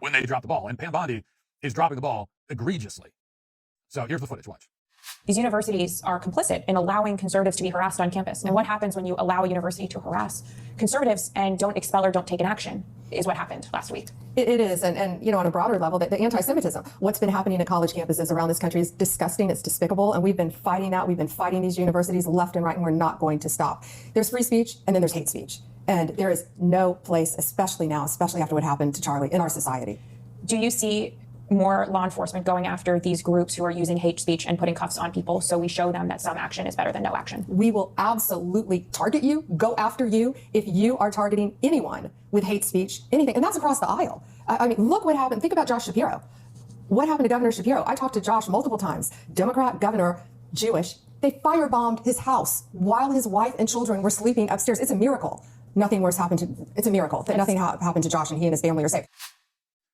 when they drop the ball. And Pam Bondi is dropping the ball egregiously. So here's the footage. Watch. These universities are complicit in allowing conservatives to be harassed on campus. And what happens when you allow a university to harass conservatives and don't expel or don't take an action is what happened last week. It is. And on a broader level, the anti-Semitism, what's been happening at college campuses around this country is disgusting. It's despicable. And we've been fighting that. We've been fighting these universities left and right, and we're not going to stop. There's free speech, and then there's hate speech. And there is no place, especially now, especially after what happened to Charlie, in our society. Do you see more law enforcement going after these groups who are using hate speech and putting cuffs on people so we show them that some action is better than no action? We will absolutely target you, go after you if you are targeting anyone with hate speech, anything. And that's across the aisle. I mean, look what happened. Think about Josh Shapiro. What happened to Governor Shapiro? I talked to Josh multiple times. Democrat governor, Jewish. They firebombed his house while his wife and children were sleeping upstairs. It's a miracle. Nothing worse happened to, it's a miracle that nothing happened to Josh and he and his family are safe.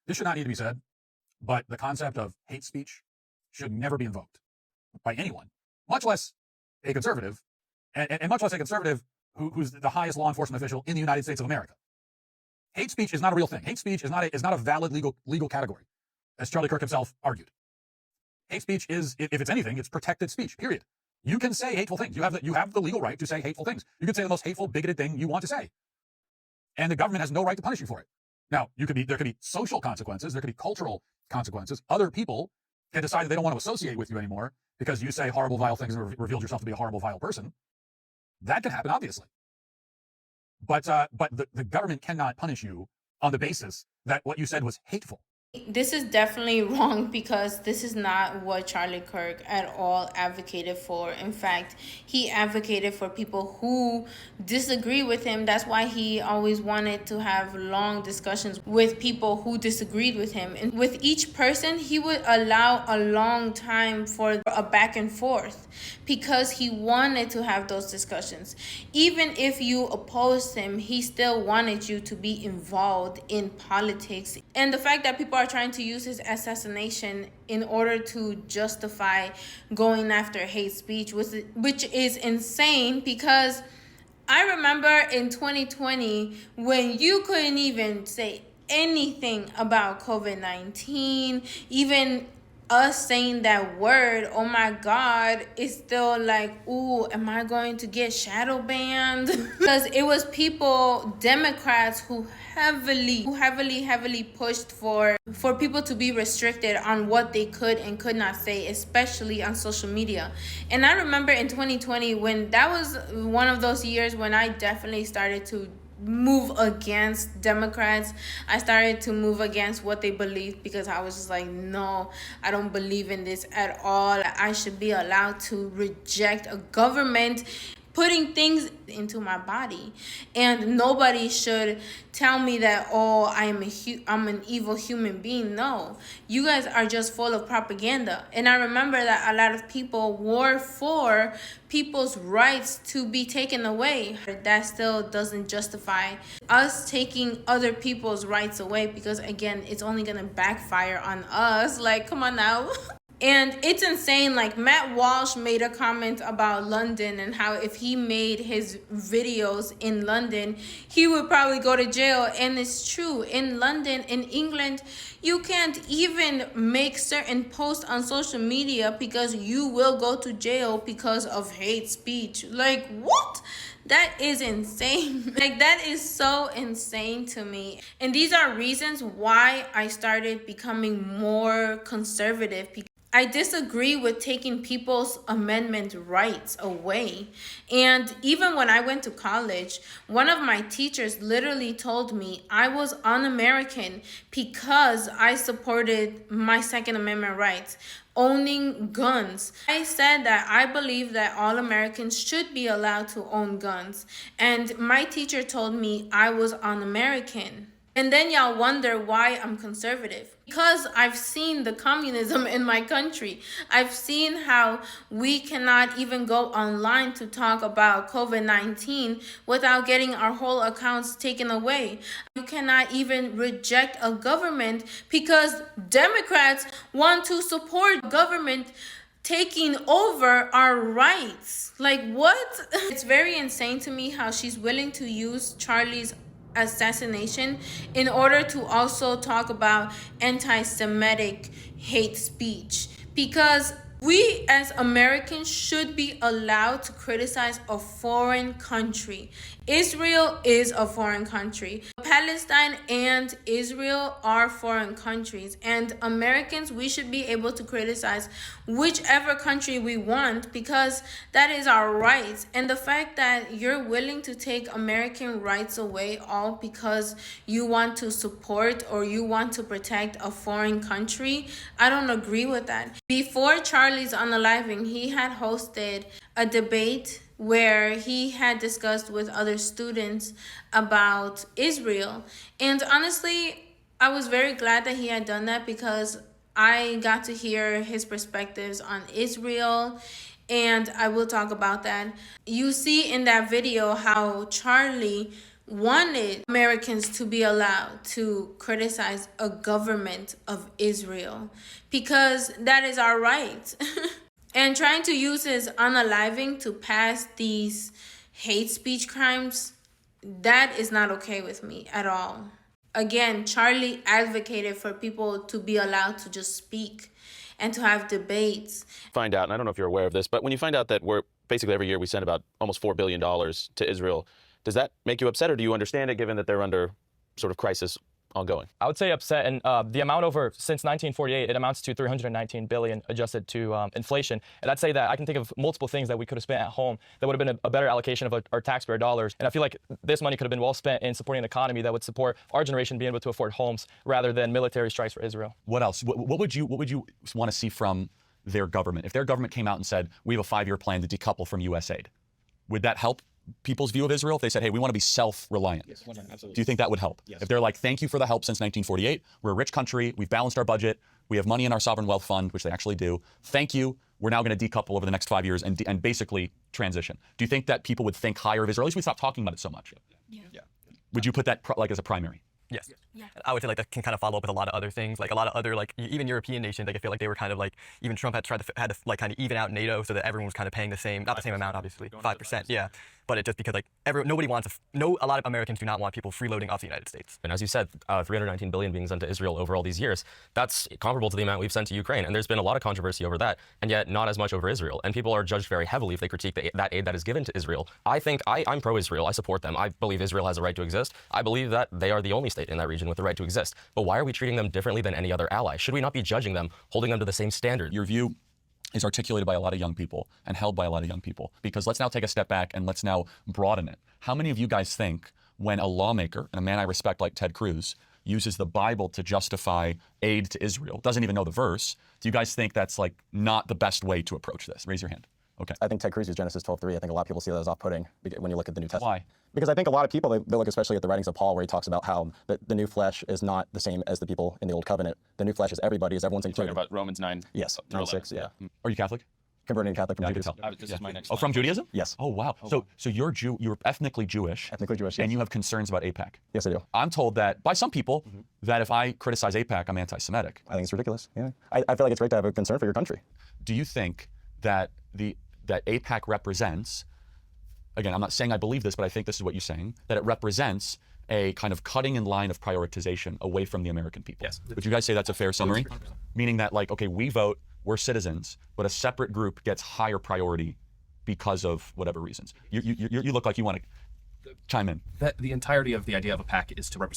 This should not need to be said, but the concept of hate speech should never be invoked by anyone, much less a conservative, and much less a conservative who's the highest law enforcement official in the United States of America. Hate speech is not a real thing. Hate speech is not a valid legal category, as Charlie Kirk himself argued. Hate speech is, if it's anything, it's protected speech, period. You can say hateful things. You have the legal right to say hateful things. You can say the most hateful, bigoted thing you want to say. And the government has no right to punish you for it. Now, there could be social consequences. There could be cultural consequences. Other people can decide that they don't want to associate with you anymore because you say horrible, vile things and revealed yourself to be a horrible, vile person. That can happen, obviously. But the government cannot punish you on the basis that what you said was hateful. This is definitely wrong because this is not what Charlie Kirk at all advocated for. In fact, he advocated for people who disagree with him. That's why he always wanted to have long discussions with people who disagreed with him. And with each person, he would allow a long time for a back and forth because he wanted to have those discussions. Even if you opposed him, he still wanted you to be involved in politics. And the fact that people are trying to use his assassination in order to justify going after hate speech, which is insane because I remember in 2020 when you couldn't even say anything about COVID-19, even us saying that word, oh my God, it's still like, ooh, am I going to get shadow banned? Because it was people, Democrats, who heavily pushed for people to be restricted on what they could and could not say, especially on social media. And I remember in 2020 when that was one of those years when I definitely started to move against Democrats. I started to move against what they believe because I was just like, no, I don't believe in this at all. I should be allowed to reject a government putting things into my body, and nobody should tell me that, oh, I'm an evil human being. No, you guys are just full of propaganda. And I remember that a lot of people were for people's rights to be taken away. That still doesn't justify us taking other people's rights away because, again, it's only gonna backfire on us. Like, come on now. And it's insane. Like, Matt Walsh made a comment about London and how if he made his videos in London, he would probably go to jail. And it's true. In London, in England, you can't even make certain posts on social media because you will go to jail because of hate speech. Like, what? That is insane. Like, that is so insane to me. And these are reasons why I started becoming more conservative. I disagree with taking people's amendment rights away. And even when I went to college, one of my teachers literally told me I was un-American because I supported my Second Amendment rights, owning guns. I said that I believe that all Americans should be allowed to own guns. And my teacher told me I was un-American. And then y'all wonder why I'm conservative. Because I've seen the communism in my country. I've seen how we cannot even go online to talk about COVID-19 without getting our whole accounts taken away. You cannot even reject a government because Democrats want to support government taking over our rights. Like, what? It's very insane to me how she's willing to use Charlie's assassination in order to also talk about anti-Semitic hate speech, because we as Americans should be allowed to criticize a foreign country. Israel is a foreign country. Palestine and Israel are foreign countries. And Americans, we should be able to criticize whichever country we want, because that is our rights. And the fact that you're willing to take American rights away all because you want to support or you want to protect a foreign country, I don't agree with that. Before Charlie's unaliving, he had hosted a debate where he had discussed with other students about Israel. And honestly, I was very glad that he had done that, because I got to hear his perspectives on Israel, and I will talk about that. You see in that video how Charlie wanted Americans to be allowed to criticize a government of Israel, because that is our right. And trying to use his unaliving to pass these hate speech crimes, that is not okay with me at all. Again, Charlie advocated for people to be allowed to just speak and to have debates. Find out, and I don't know if you're aware of this, but when you find out that we're basically every year we send about almost $4 billion to Israel, does that make you upset, or do you understand it given that they're under sort of crisis ongoing? I would say upset, and the amount over since 1948, it amounts to 319 billion adjusted to inflation. And I'd say that I can think of multiple things that we could have spent at home that would have been a better allocation of our taxpayer dollars. And I feel like this money could have been well spent in supporting an economy that would support our generation being able to afford homes rather than military strikes for Israel. What else? What would you want to see from their government? If their government came out and said, we have a 5-year plan to decouple from U.S. aid, would that help people's view of Israel? If they said, hey, we want to be self-reliant, Yes, absolutely. do you think that would help? Yes. If they're like, thank you for the help since 1948, we're a rich country, we've balanced our budget, we have money in our sovereign wealth fund, which they actually do, thank you, we're now going to decouple over the next 5 years and basically transition. Do you think that people would think higher of Israel? At least we stop talking about it so much. Yeah. Would you put that like as a primary? Yes. I would say like that can kind of follow up with a lot of other things, like a lot of other like even European nations. Like I feel like they were kind of like, even Trump had to like kind of even out NATO so that everyone was kind of paying the same, not the same amount, obviously, 5%. Yeah. But it just because like nobody wants a lot of Americans do not want people freeloading off the United States. And as you said, 319 billion being sent to Israel over all these years, that's comparable to the amount we've sent to Ukraine. And there's been a lot of controversy over that, and yet not as much over Israel. And people are judged very heavily if they critique that aid that is given to Israel. I think I'm pro-Israel. I support them. I believe Israel has a right to exist. I believe that they are the only state in that region with the right to exist. But why are we treating them differently than any other ally? Should we not be judging them, holding them to the same standard? Your view is articulated by a lot of young people and held by a lot of young people. Because let's now take a step back and let's now broaden it. How many of you guys think when a lawmaker, and a man I respect like Ted Cruz, uses the Bible to justify aid to Israel, doesn't even know the verse, do you guys think that's like not the best way to approach this? Raise your hand. Okay. I think Ted Cruz used Genesis 12:3. I think a lot of people see that as off-putting when you look at the New Testament. Why? Because I think a lot of people, they look especially at the writings of Paul, where he talks about how the new flesh is not the same as the people in the Old Covenant. The new flesh is everybody, is everyone's Talking included. about Romans 9. Yes, through 6, 11. yeah. Are you Catholic? Converting to Catholic from Yeah, I can Judaism. tell. This is my next Oh, from Judaism? Yes. Oh, wow. So you're you're ethnically Jewish. Ethnically Jewish, And yes. you have concerns about AIPAC. Yes, I do. I'm told that by some people that if I criticize AIPAC, I'm anti-Semitic. I think it's ridiculous. Yeah. I feel like it's great to have a concern for your country. Do you think that that AIPAC represents, again, I'm not saying I believe this, but I think this is what you're saying, that it represents a kind of cutting in line of prioritization away from the American people? Yes. Would you guys say that's a fair summary? 100%. Meaning that like, okay, we vote, we're citizens, but a separate group gets higher priority because of whatever reasons. You look like you want to chime in. That the entirety of the idea of a PAC is to represent